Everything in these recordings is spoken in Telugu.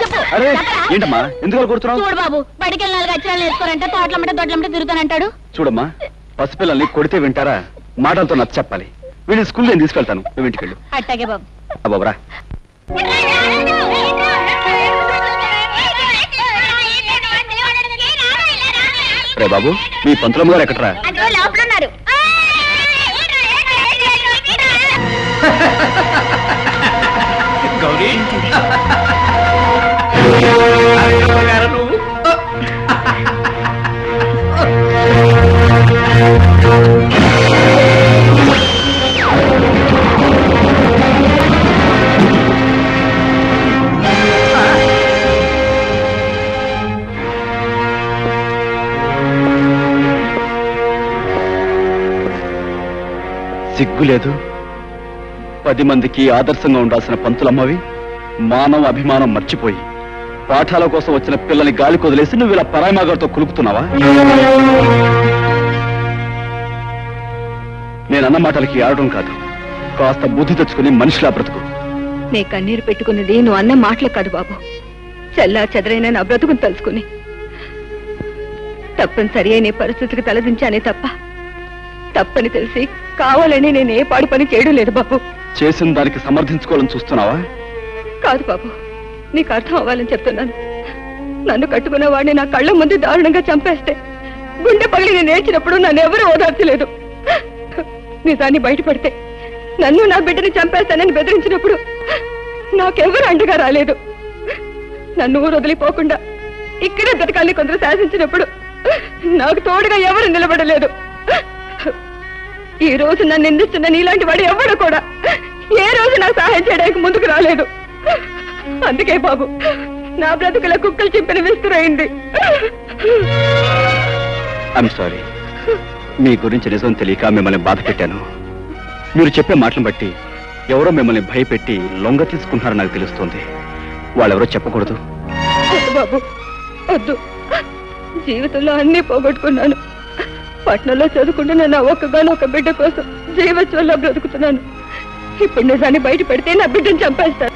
చెప్పు. ఏంటమ్మా ఎందుకు కొడుతున్నావు? చూడు బాబు, బడికి వెళ్ళి 4 అక్షరాలు నేర్చుకోరంటే తోటలమ్మట దొడ్లమ్మట తిరుగుతానంటాడు. చూడమ్మా, పసిపిల్లల్ని కొడితే వింటారా? మాటలతో నచ్చ చెప్పాలి. వీళ్ళు స్కూల్ నేను తీసుకెళ్తాను, నువ్వు ఇంటికి వెళ్ళు. అట్టాగే బాబు. బాబురా, రే బాబు, మీ పంతులమ్మ గారు ఎక్కడరా? లోపల ఉన్నారు. గౌరీ సిగ్గు లేదు? 10 మందికి ఆదర్శంగా ఉండాల్సిన పంతులమ్మవి మానవ అభిమానం మర్చిపోయి పాఠాల కోసం వచ్చిన పిల్లని గాలి కొదిలేసి నువ్వు ఇలా పరాయిమాగారితో కులుకుతున్నావా? నేనన్న మాటలకి ఆడడం కాదు, కాస్త బుద్ధి తెచ్చుకుని మనిషిలా బ్రతుకు. నీ కన్నీరు పెట్టుకున్నది నువ్వు అన్న మాటలు కాదు బాబు, చెల్లా చెదరైన నా బ్రతుకుని తలుచుకుని. తప్పనిసరి అయిన పరిస్థితికి తలదించానే తప్ప తప్పని తెలిసి కావాలని నేను ఏ పాడు పని చేయడం లేదు బాబు. చేసిన దానికి సమర్థించుకోవాలని చూస్తున్నావా? కాదు బాబు, నీకు అర్థం అవ్వాలని చెప్తున్నాను. నన్ను కట్టుకున్న వాడిని నా కళ్ళ ముందు దారుణంగా చంపేస్తే గుండె పగిలి నేను ఏడ్చినప్పుడు నన్ను ఎవరూ ఓదార్చలేదు. నిజాన్ని బయటపడితే నన్ను నా బిడ్డని చంపేస్తానని బెదిరించినప్పుడు నాకెవరు అండగా రాలేదు. నన్ను ఊరు వదిలిపోకుండా ఇక్కడే బ్రతకాలని కొందరు శాసించినప్పుడు నాకు తోడుగా ఎవరు నిలబడలేదు. ఈ రోజు నన్ను నిందిస్తున్న నీలాంటి వాడు ఎవడు కూడా ఏ రోజు నాకు సహాయం చేయడానికి ముందుకు రాలేదు. అందుకే బాబు నా బ్రతుకుల కుక్కలు చింపిన విస్తురైంది. ఐఎమ్ సారీ, మీ గురించి నిజం తెలియక మిమ్మల్ని బాధ పెట్టాను. మీరు చెప్పే మాటలను బట్టి ఎవరో మిమ్మల్ని భయపెట్టి లొంగ తీసుకుంటున్నారని నాకు తెలుస్తోంది. వాళ్ళెవరో చెప్పకూడదు. వద్దు బాబు, వద్దు. జీవితంలో అన్నీ పోగొట్టుకున్నాను. పట్నంలో చదువుకుంటున్న నా ఒక్కగానొక్క బిడ్డ కోసం జీవత్వంలో బ్రతుకుతున్నాను. ఇప్పుడు నిజాన్ని బయట పెడితే నా బిడ్డను చంపేస్తాను.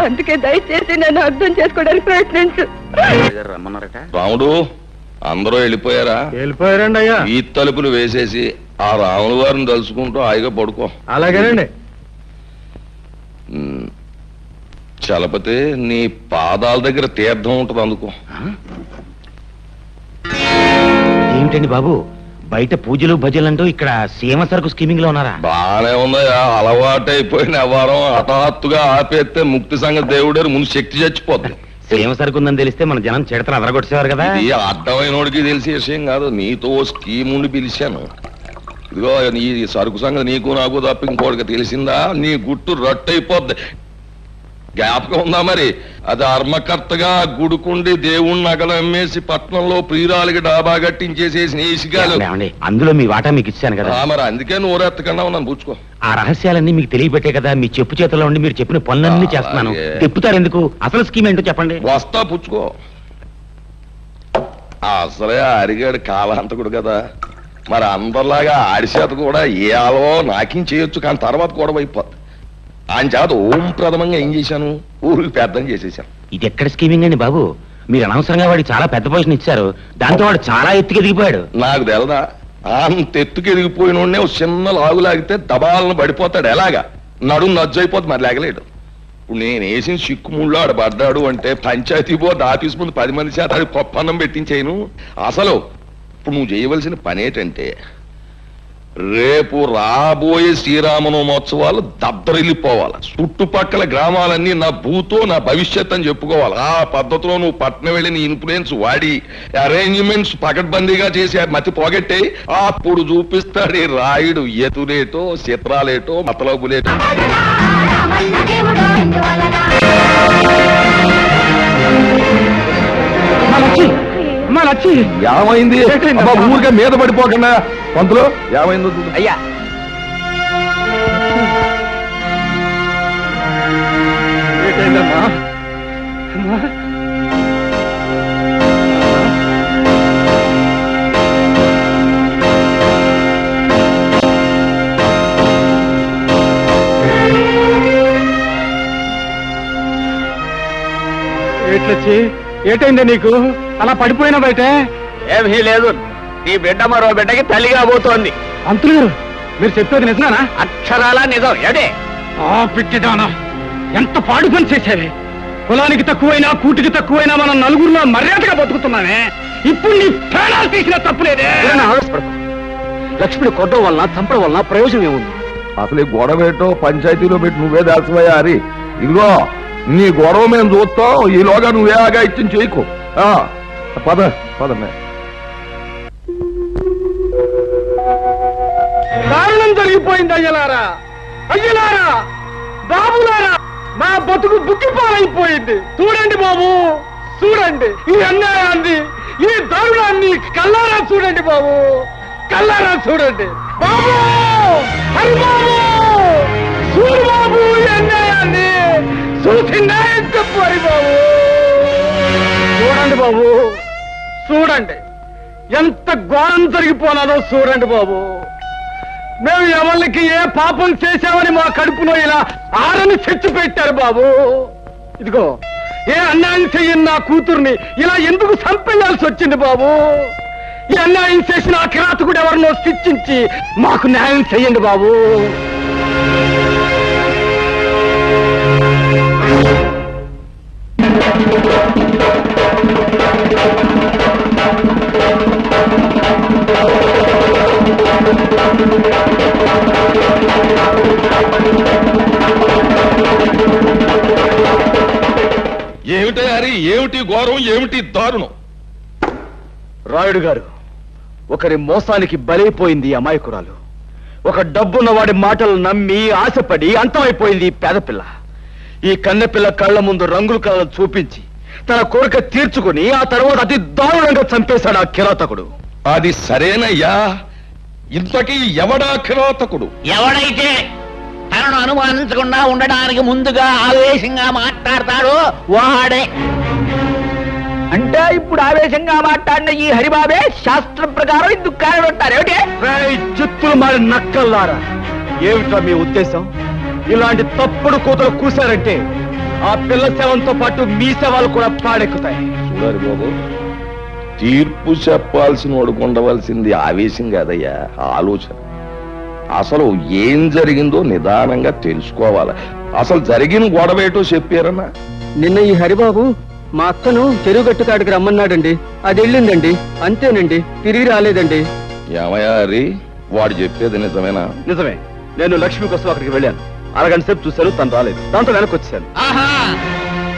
అందుకే దయచేసి నన్ను అర్థం చేసుకోవడానికి ప్రయత్నించు. రాముడు, అందరూ వెళ్ళిపోయారా? వెళ్ళిపోయారండి అయ్యా. ఈ తలుపులు వేసేసి ఆ రాముల వారిని తలుచుకుంటూ హాయిగా పడుకో. అలాగేనండి. చలపతి, నీ పాదాల దగ్గర తీర్థం ఉంటుంది, అందుకో. ఏమిటండి బాబు, బయట పూజలు భజలంటూ ఇక్కడ సీమ సరుకు స్కీమింగ్ లో ఉన్నారా? బానే ఉందయ్యా, అలవాటైపోయిన వ్యవహారం హఠాత్తుగా ఆపేస్తే ముక్తి సంగతి దేవుడారు ముందు శక్తి చచ్చిపోద్ది. సీమ సరుకు ఉందని తెలిస్తే మన జనం చిడతలు అదరగొట్టేవారు కదా. ఇది అర్థమైనోడికి తెలిసే విషయం కాదు. నీతో స్కీమ్ ఉండి పిలిచాను. ఇదిగో నీ సరుకు సంగతి నీకు నాకు తప్ప ఇంకోటికి తెలిసిందా నీ గుట్టు రట్టయిపోద్ది. జ్ఞాపకం ఉందా మరి? అది ధర్మకర్తగా గుడుకుండి దేవుణ్ణి నగలు అమ్మేసి పట్నంలో ప్రియురాలికి డాబా కట్టించేసేసి నేసిగాలు. అందులో మీ వాటా మీకు ఇచ్చాను కదా. మరి అందుకే నోరెత్తకుండా ఉన్నాను, పుచ్చుకో. ఆ రహస్యాలన్నీ మీకు తెలియబెట్టే కదా మీ చెప్పు చేతుల్లో ఉండి మీరు చెప్పిన పనులన్నీ చేస్తున్నాను. తిప్పుతారు ఎందుకు? అసలు స్కీమ్ ఏంటో చెప్పండి. వస్తా, పుచ్చుకో. అసలే అరిగాడు కాలాంతకుడు కదా, మరి అందరిలాగా ఆడిచేత కూడా ఏ ఆలో నాకేం చేయొచ్చు, కానీ తర్వాత కూడా అయిపోద్ది. ఆయన చేత ఓం ప్రథమంగా ఏం చేశాను, ఊరికి పెద్దం చేసేసాను. ఇది ఎక్కడ స్కీమింగ్ అండి బాబు? మీరు అనవసరంగా వాడికి చాలా పెద్ద పొజిషన్ ఇచ్చారు, దాంతో వాడు చాలా ఎత్తుకి ఎదిగిపోయాడు. నాకు తెలదా? అంత ఎత్తుకి ఎదిగిపోయిన చిన్న లాగులాగితే దబాలను పడిపోతాడు. ఎలాగా? నడుము నజ్జైపోతుంది, మరి లేగలేడు. ఇప్పుడు నేను వేసిన చిక్కుముళ్ళు ఆడ పడ్డాడు అంటే పంచాయతీ బోర్డు ఆఫీస్ ముందు 10 మంది చేత అది పప్పన్నం పెట్టించేయను. అసలు ఇప్పుడు నువ్వు చేయవలసిన పని ఏంటంటే, రేపు రాబోయే శ్రీరామనవమోత్సవాలు దద్దరిల్లిపోవాలి. చుట్టుపక్కల గ్రామాలన్నీ నా భూతో నా భవిష్యత్ అని చెప్పుకోవాలి. ఆ పద్ధతిలో నువ్వు పట్నం వెళ్ళి నీ ఇన్ఫ్లుయెన్స్ వాడి అరేంజ్మెంట్స్ పకడ్బందీగా చేసి మతి పోగొట్టే అప్పుడు చూపిస్తాడు ఈ రాయుడు ఎతులేటో చిత్రాలేటో మతలబులేటో. ఏమైంది? ఊరిగా మీద పడిపోకుండా పంతులు, ఏమైందో అయ్యా. ఏంటైందమ్మా? ఏట్లొచ్చి ఏటైంది నీకు అలా పడిపోయినా బయట? ఏమీ లేదు, నీ బిడ్డ మరో బిడ్డకి తల్లిగా పోతోంది. అంతులు గారు మీరు చెప్పేది నిజమేనా? అక్షరాలా నిజం. ఏడే పిట్టిదానా, ఎంత పాడు పని చేశావే. కులానికి తక్కువైనా కూటికి తక్కువైనా మనం నలుగురిలో మర్యాదగా బతుకుతున్నామే. ఇప్పుడు నీ ప్రాణాలు తీసిన తప్పులేదే. లక్ష్మిని కొట్టడం వలన చంపడం వలన ప్రయోజనం ఏముంది? అసలు ఈ గొడవ ఏంటో పంచాయతీలో పెట్టి నువ్వే దాల్చవయ్యా హరి. ఇదిగో నీ గొడవ మేము చూస్తాం, ఈలోగా నువ్వే ఆగాయిత్యం చేయకు. పద పదమే. దారుణం జరిగిపోయింది అయ్యలారా, అయ్యలారా, బాబులారా, నా బతుకు బుక్కిపాలైపోయింది. చూడండి బాబు, చూడండి ఈ అన్యాయాన్ని, ఈ దారుణాన్ని కల్లారా చూడండి బాబు, కల్లారా చూడండి బాబు. హరి బాబు, చూడు బాబు ఈ అన్యాయాన్ని, చూసి న్యాయం చెప్పు హరి బాబు. చూడండి బాబు, చూడండి ఎంత ఘోరం జరిగిపోనాదో చూడండి బాబు. మేము ఎవరికి ఏ పాపం చేశామని మా కడుపులో ఇలా ఆరని చెట్టు పెట్టారు బాబు. ఇదిగో ఏ అన్యాయం చెయ్యని నా కూతుర్ని ఇలా ఎందుకు చంపేయాల్సి వచ్చింది బాబు? ఈ అన్యాయం చేసిన ఆ కిరాతకుడు ఎవరినో శిక్షించి మాకు న్యాయం చెయ్యండి బాబు. ఏమిటి హరి, ఏమిటి ఘోరం, ఏమిటి దారుణం? రాయుడు గారు, ఒకరి మోసానికి బలైపోయింది అమాయకురాలు. ఒక డబ్బున్న వాడి మాటలు నమ్మి ఆశపడి అంతమైపోయింది ఈ పేదపిల్ల. ఈ కన్నెపిల్ల కళ్ళ ముందు రంగుల కళలు చూపించి తన కోరిక తీర్చుకుని ఆ తర్వాత అతి దారుణంగా చంపేశాడు ఆ కిరాతకుడు. అది సరేనయ్యా, ఇంతకీ ఎవడా కిరాతకుడు? ఎవడైతే తనను అనుమానించకుండా ఉండడానికి ముందుగా ఆవేశంగా మాట్లాడతాడో వాడే. అంటే ఇప్పుడు ఆవేశంగా మాట్లాడిన ఈ హరిబాబే శాస్త్రం ప్రకారం ఇందుకు కారణం ఏమిటి? చిత్తులు మారి నక్కల్లారా, ఏమిటా మీ ఉద్దేశం? ఇలాంటి తప్పుడు కూతురు కూశారంటే ఆ పిల్ల శవంతో పాటు మీ శవాలు కూడా పాడెక్కుతాయి. చూడాలి బాబు, తీర్పు చెప్పాల్సిన వాడు ఉండవలసింది ఆవేశం కాదయ్యా, ఆలోచన. అసలు ఏం జరిగిందో నిదానంగా తెలుసుకోవాలి. అసలు జరిగిన గొడవేటో చెప్పారన్నా? నిన్న ఈ హరిబాబు మా అక్కను చెరువుగట్టు కాడికి రమ్మన్నాడండి. అది వెళ్ళిందండి, అంతేనండి, తిరిగి రాలేదండి. ఏమయ్యా హరి, వాడు చెప్పేది నిజమేనా? నిజమే. నేను లక్ష్మి కోసం అక్కడికి వెళ్ళాను. అరగంట సేపు చూశాను, తను రాలేదు. దాంతో వెనక్కి వచ్చాను. ఆహా,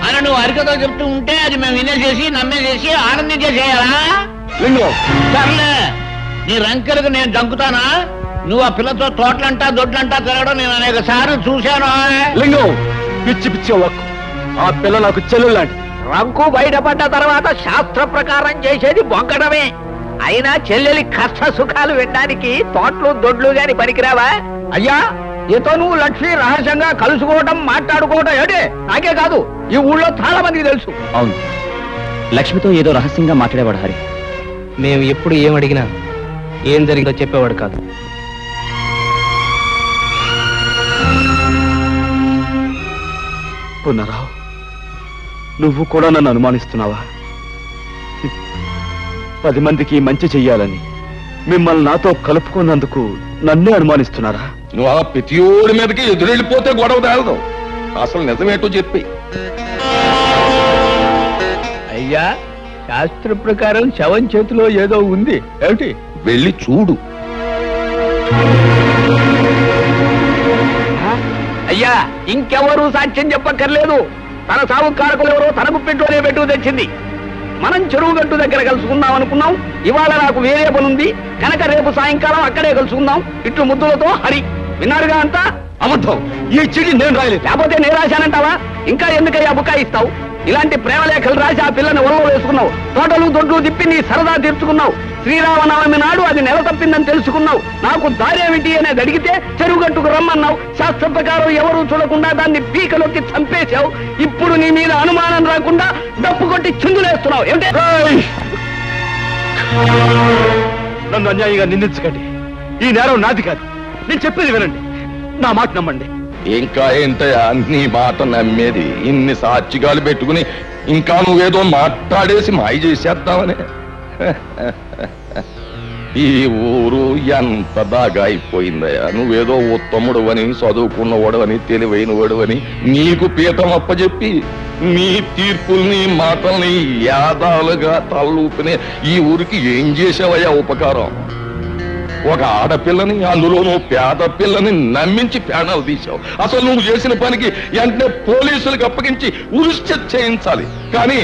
అని నువ్వు అరికతో చెప్తూ ఉంటే అది మేము వినేసేసి నమ్మేసేసి ఆనందించేసేయాలా? లింగం, సర్లే, నీ రంకెలకు నేను దంకుతానా? నువ్వు ఆ పిల్లతో తోటలంటా దొడ్లంటా తిరగడం నేను అనేక సార్లు చూశాను. లింగం, పిచ్చి పిచ్చి వక్కు. ఆ పిల్ల నాకు చెల్లెలు లాంటి. రంకు బయటపడ్డ తర్వాత శాస్త్ర ప్రకారం చేసేది బొంకడమే. అయినా చెల్లెలి కష్ట సుఖాలు వినడానికి తోటలు దొడ్లు గాని పనికిరావా? అయ్యా, నీతో నువ్వు లక్ష్మి రహస్యంగా కలుసుకోవడం మాట్లాడుకోవడం ఏడే నాకే కాదు, ఈ ఊళ్ళో చాలా మందికి తెలుసు. అవును, లక్ష్మితో ఏదో రహస్యంగా మాట్లాడేవాడు హరి. మేము ఎప్పుడు ఏం అడిగినా ఏం జరిగిందో చెప్పేవాడు కాదు. పునరావు, నువ్వు కూడా నన్ను అనుమానిస్తున్నావా? 10 మందికి మంచి చెయ్యాలని మిమ్మల్ని నాతో కలుపుకున్నందుకు నన్నే అనుమానిస్తున్నారా? నువ్వు అలా ప్రతియోడి మీదకి ఎదురెళ్ళిపోతే గొడవ తేలదు. అసలు నిజమేటో చెప్పి. అయ్యా, శాస్త్ర ప్రకారం శవం చేతిలో ఏదో ఉంది ఏమిటి? వెళ్ళి చూడు. అయ్యా, ఇంకెవరూ సాక్ష్యం చెప్పక్కర్లేదు. తన సాగు కారకులు ఎవరో తన గుప్పెట్లోనే పెట్టు తెచ్చింది. మనం చెరువు గట్టు దగ్గర కలుసుకుందాం అనుకున్నాం. ఇవాళ నాకు వేరే పనుంది కనుక రేపు సాయంకాలం అక్కడే కలుసుకుందాం. ఇట్లు ముద్దులతో హరి. విన్నారుగా అంతా? అబద్ధం. ఈ చిడి నేను రాయలేదు. లేకపోతే నేను రాశానంటావా? ఇంకా ఎందుకయ్యా బుకాయిస్తావు? ఇలాంటి ప్రేమలేఖలు రాసి ఆ పిల్లని ఒళ్ళో వేసుకున్నావు. తోటలు దొడ్లు తిప్పి నీ సరదా తీర్చుకున్నావు. శ్రీరామనవమి నాడు అది నెల తప్పిందని తెలుసుకున్నావు. నాకు దారేమిటి అనేది అడిగితే చెరువుగట్టుకు రమ్మన్నావు. శాస్త్ర ప్రకారం ఎవరూ చూడకుండా దాన్ని పీకలోకి చంపేశావు. ఇప్పుడు నీ మీద అనుమానం రాకుండా డప్పు కొట్టి చిందులేస్తున్నావు ఏమిటి? నన్ను అన్యాయంగా నిందించకండి. ఈ నేరం నాది కాదు. నేను చెప్పేది వినండి, నా మాట నమ్మండి. ఇంకా ఏంటయ్యా నీ మాట నమ్మేది? ఇన్ని సాక్షిగాలు పెట్టుకుని ఇంకా నువ్వేదో మాట్లాడేసి మాయ చేసేద్దామనే. ఈ ఊరు ఎంత బాగా అయిపోయిందయ్యా. నువ్వేదో ఉత్తముడు అని, చదువుకున్నవాడు అని, తెలివైనవాడు అని నీకు పీఠం అప్పచెప్పి నీ తీర్పుల్ని మాటల్ని యాదాలుగా తలూపినే ఈ ఊరికి ఏం చేసావయ్యా ఉపకారం? ఒక ఆడపిల్లని, అందులోనూ పేద పిల్లని నమ్మించి ప్రాణాలు తీశావు. అసలు నువ్వు చేసిన పనికి వెంటనే పోలీసులకు అప్పగించి ఉరిష్ట చేయించాలి. కానీ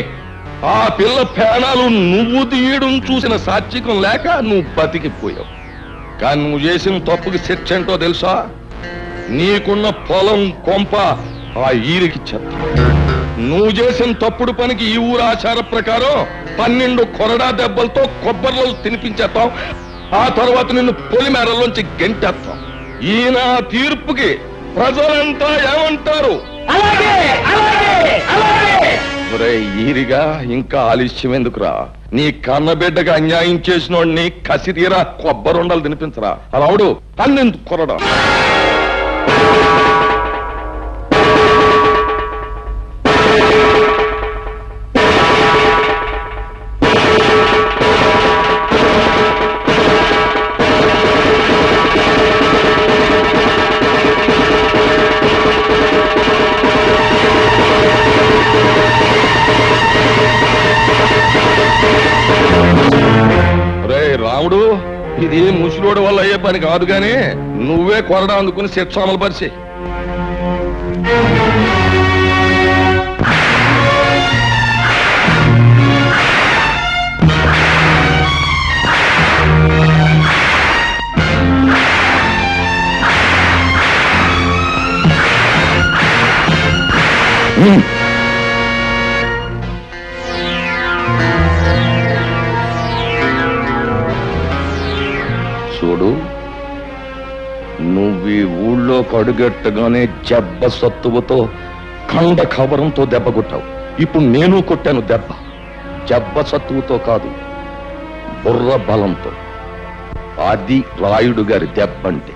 ఆ పిల్ల ప్రాణాలు నువ్వు తీయడం చూసిన సాత్వికం లేక నువ్వు బతికిపోయావు. కానీ నువ్వు చేసిన తప్పుకి శిక్ష ఏంటో తెలుసా? నీకున్న పొలం కొంప ఆ ఈరికి చెత్త. నువ్వు చేసిన తప్పుడు పనికి ఈ ఊరు ఆచార ప్రకారం 12 కొరడా దెబ్బలతో కొబ్బరిలో తినిపించేస్తాం. ఆ తర్వాత నిన్ను పొలిమేరలోంచి గెంటేస్తాం. ఈయన తీర్పుకి ప్రజలంతా ఏమంటారు? ఒరే ఈరిగా, ఇంకా ఆలస్యం ఎందుకురా? నీ కన్నబిడ్డగా అన్యాయం చేసినోడిని కసిరీరా కొబ్బరుండలు తినిపించరా. అలావుడు 12 కొరడా. రాముడు, ఇది ముసలోడు వల్ల అయ్యే పని కాదు గాని నువ్వే కొరడా అందుకుని శిక్ష అమలు పరిచి. చూడు, నువ్వు ఈ ఊళ్ళో కడుగట్టగానే జబ్బ సత్తువతో కండ కవరంతో దెబ్బ కొట్టావు. ఇప్పుడు నేను కొట్టాను దెబ్బ. జబ్బ సత్తువతో కాదు, బుర్ర బలంతో. అది రాయుడు గారి దెబ్బ అంటే.